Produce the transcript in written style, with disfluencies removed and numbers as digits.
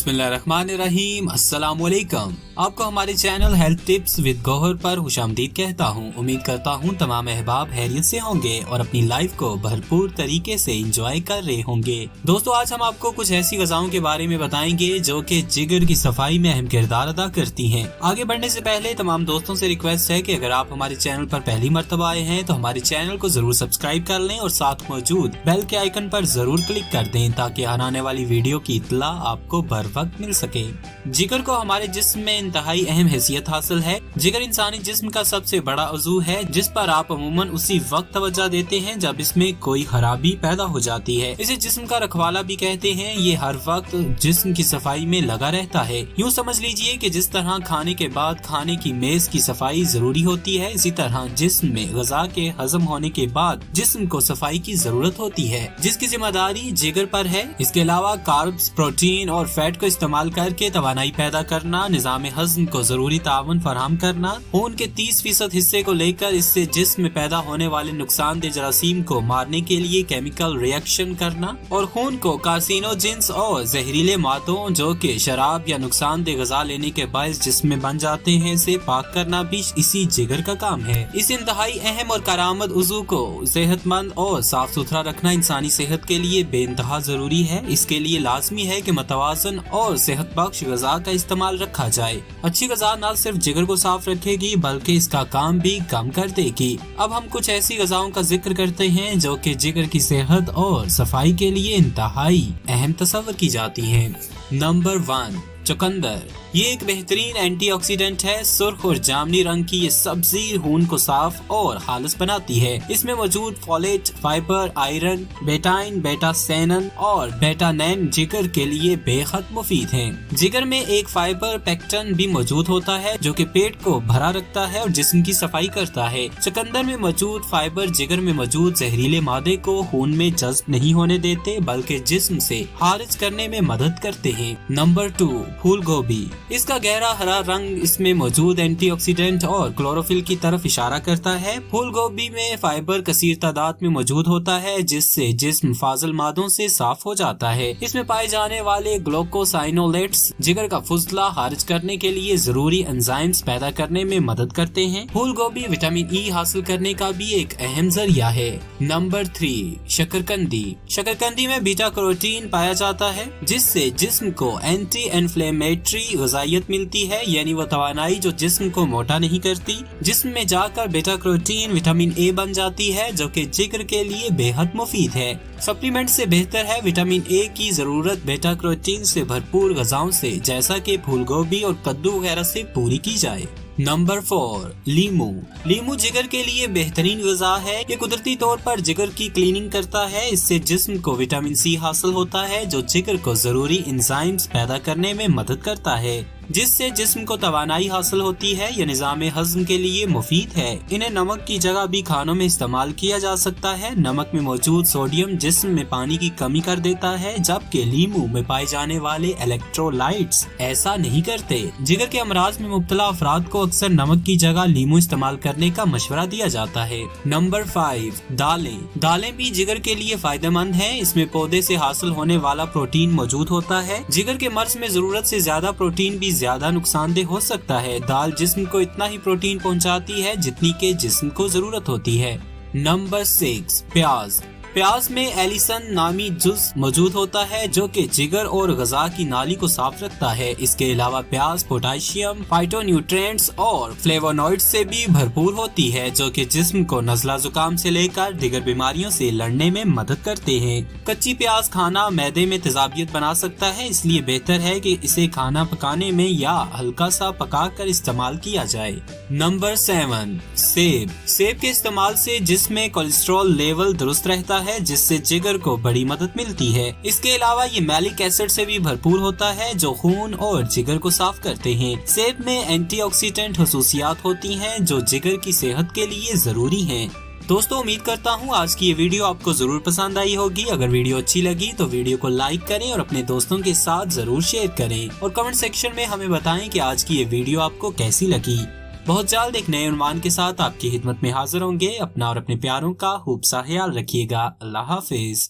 बिस्मिल्लाहिर्रहमानिर्रहीम। अस्सलाम वालेकुम। आपको हमारे channel health tips with Gauhar पर खुशामदीद कहता हूँ। उम्मीद करता हूँ तमाम अहबाब खैरियत से होंगे और अपनी लाइफ को भरपूर तरीके से एंजॉय कर रहे होंगे। दोस्तों, आज हम आपको कुछ ऐसी ग़िज़ाओं के बारे में बताएंगे जो कि जिगर की सफाई में अहम किरदार अदा करती हैं। आगे बढ़ने से पहले तमाम दोस्तों से रिक्वेस्ट है कि अगर आप हमारे चैनल पर पहली मर्तबा आए हैं तो हमारे चैनल को जरूर सब्सक्राइब कर लें और साथ मौजूद बेल के आइकन पर जरूर क्लिक कर दें ताकि आने वाली वीडियो की इत्तला आपको बर वक्त मिल सके। जिगर को हमारे जिस्म में इंतहाई अहम हैसियत हासिल है। जिगर इंसानी जिस्म का सबसे बड़ा उज़ू है जिस पर आप अमूमन उसी वक्त तवज्जो देते हैं जब इसमें कोई खराबी पैदा हो जाती है। इसे जिस्म का रखवाला भी कहते हैं। ये हर वक्त जिस्म की सफाई में लगा रहता है। यूँ समझ लीजिए कि जिस तरह खाने के बाद खाने की मेज की सफाई जरूरी होती है, इसी तरह जिस्म में ग़िज़ा के हजम होने के बाद जिस्म को सफाई की जरूरत होती है, जिसकी जिम्मेदारी जिगर पर है। इसके अलावा कार्ब्स, प्रोटीन और फैट को इस्तेमाल करके तवानाई पैदा करना, निज़ाम हज़म को जरूरी तावन फराहम करना, खून के 30% हिस्से को लेकर इससे जिस्म में पैदा होने वाले नुकसानदेह जरासीम को मारने के लिए केमिकल रिएक्शन करना और खून को कार्सिनोजेंस और जहरीले मादों जो कि शराब या नुकसानदेह ग़िज़ा लेने के बायस जिस्म में बन जाते हैं से पाक करना भी इसी जिगर का काम है। इस इंतहाई अहम और करामद उज़ू को सेहतमंद और साफ सुथरा रखना इंसानी सेहत के लिए बेइंतहा जरूरी है। इसके लिए लाजमी है कि मतवाज़न और सेहत बख्श ग़िज़ा का इस्तेमाल रखा जाए। अच्छी ग़िज़ा न सिर्फ जिगर को साफ रखेगी बल्कि इसका काम भी कम कर देगी। अब हम कुछ ऐसी ग़िज़ाओं का जिक्र करते हैं जो कि जिगर की सेहत और सफाई के लिए इंतहाई अहम तस्वर की जाती है। नंबर 1, चुकंदर। ये एक बेहतरीन एंटीऑक्सीडेंट है। सुर्ख और जामनी रंग की ये सब्जी खून को साफ और खालिस बनाती है। इसमें मौजूद फोलेट, फाइबर, आयरन, बेटाइन, बेटासेनन और बेटानैन जिगर के लिए बेहद मुफीद हैं। जिगर में एक फाइबर पेक्टन भी मौजूद होता है जो कि पेट को भरा रखता है और जिस्म की सफाई करता है। चुकंदर में मौजूद फाइबर जिगर में मौजूद जहरीले मादे को खून में जज्ब नहीं होने देते बल्कि जिस्म से खारिज करने में मदद करते हैं। नंबर 2, फूल गोभी। इसका गहरा हरा रंग इसमें मौजूद एंटीऑक्सीडेंट और क्लोरोफिल की तरफ इशारा करता है। फूल गोभी में फाइबर कसीर तादाद में मौजूद होता है जिससे जिस्म फाजिल मादों से साफ हो जाता है। इसमें पाए जाने वाले ग्लूकोसाइनोलेट्स जिगर का फुजला खारिज करने के लिए जरूरी एंजाइम्स पैदा करने में मदद करते हैं। फूल गोभी विटामिन ई हासिल करने का भी एक अहम जरिया है। नंबर 3, शकरकंदी। शकरकंदी में बीटा कैरोटीन पाया जाता है जिससे जिस्म को एंटी इन्फ्लेमेटरी ग़िज़ाइयत मिलती है, यानी वो तवानाई जो जिस्म को मोटा नहीं करती। जिस्म में जाकर बीटा कैरोटीन विटामिन ए बन जाती है जो कि जिगर के लिए बेहद मुफीद है। सप्लीमेंट से बेहतर है विटामिन ए की जरूरत बीटा कैरोटीन से भरपूर ग़िज़ाओं से जैसा कि फूल गोभी और कद्दू वगैरह से पूरी की जाए। नंबर 4, लीमू। लीमू जिगर के लिए बेहतरीन ग़िज़ा है। ये कुदरती तौर पर जिगर की क्लीनिंग करता है। इससे जिस्म को विटामिन सी हासिल होता है जो जिगर को जरूरी एंजाइम्स पैदा करने में मदद करता है जिससे जिस्म को तवानाई हासिल होती है। यह निज़ाम हज़म के लिए मुफीद है। इन्हें नमक की जगह भी खानों में इस्तेमाल किया जा सकता है। नमक में मौजूद सोडियम जिस्म में पानी की कमी कर देता है जबकि लीमू में पाए जाने वाले इलेक्ट्रोलाइट्स ऐसा नहीं करते। जिगर के अमराज में मुब्तला अफराद को अक्सर नमक की जगह लीमू इस्तेमाल करने का मशवरा दिया जाता है। नंबर 5, दालें। दालें भी जिगर के लिए फायदेमंद है। इसमें पौधे से हासिल होने वाला प्रोटीन मौजूद होता है। जिगर के मर्ज में जरूरत से ज्यादा प्रोटीन भी ज्यादा नुकसानदेह हो सकता है। दाल जिस्म को इतना ही प्रोटीन पहुंचाती है जितनी के जिस्म को जरूरत होती है। नंबर 6, प्याज। प्याज में एलिसन नामी जुज़ मौजूद होता है जो कि जिगर और ग़िज़ा की नाली को साफ रखता है। इसके अलावा प्याज पोटाशियम, फाइटोन्यूट्रिएंट्स और फ्लेवोनॉइड्स से भी भरपूर होती है जो कि जिस्म को नज़ला जुकाम से लेकर दीगर बीमारियों से लड़ने में मदद करते हैं। कच्ची प्याज खाना मैदे में तेजाबियत बना सकता है, इसलिए बेहतर है कि इसे खाना पकाने में या हल्का सा पका कर इस्तेमाल किया जाए। नंबर 7, सेब। सेब के इस्तेमाल से जिस्म में कोलेस्ट्रॉल लेवल दुरुस्त रहता है जिससे जिगर को बड़ी मदद मिलती है। इसके अलावा ये मैलिक एसिड से भी भरपूर होता है जो खून और जिगर को साफ करते हैं। सेब में एंटीऑक्सीडेंट खसूसियात होती हैं जो जिगर की सेहत के लिए जरूरी हैं। दोस्तों, उम्मीद करता हूँ आज की ये वीडियो आपको जरूर पसंद आई होगी। अगर वीडियो अच्छी लगी तो वीडियो को लाइक करें और अपने दोस्तों के साथ जरूर शेयर करें और कमेंट सेक्शन में हमें बताएं कि आज की ये वीडियो आपको कैसी लगी। बहुत जल्द एक नए उन्वान के साथ आपकी खिदमत में हाजिर होंगे। अपना और अपने प्यारों का खूब सा ख्याल रखिएगा। अल्लाह हाफिज।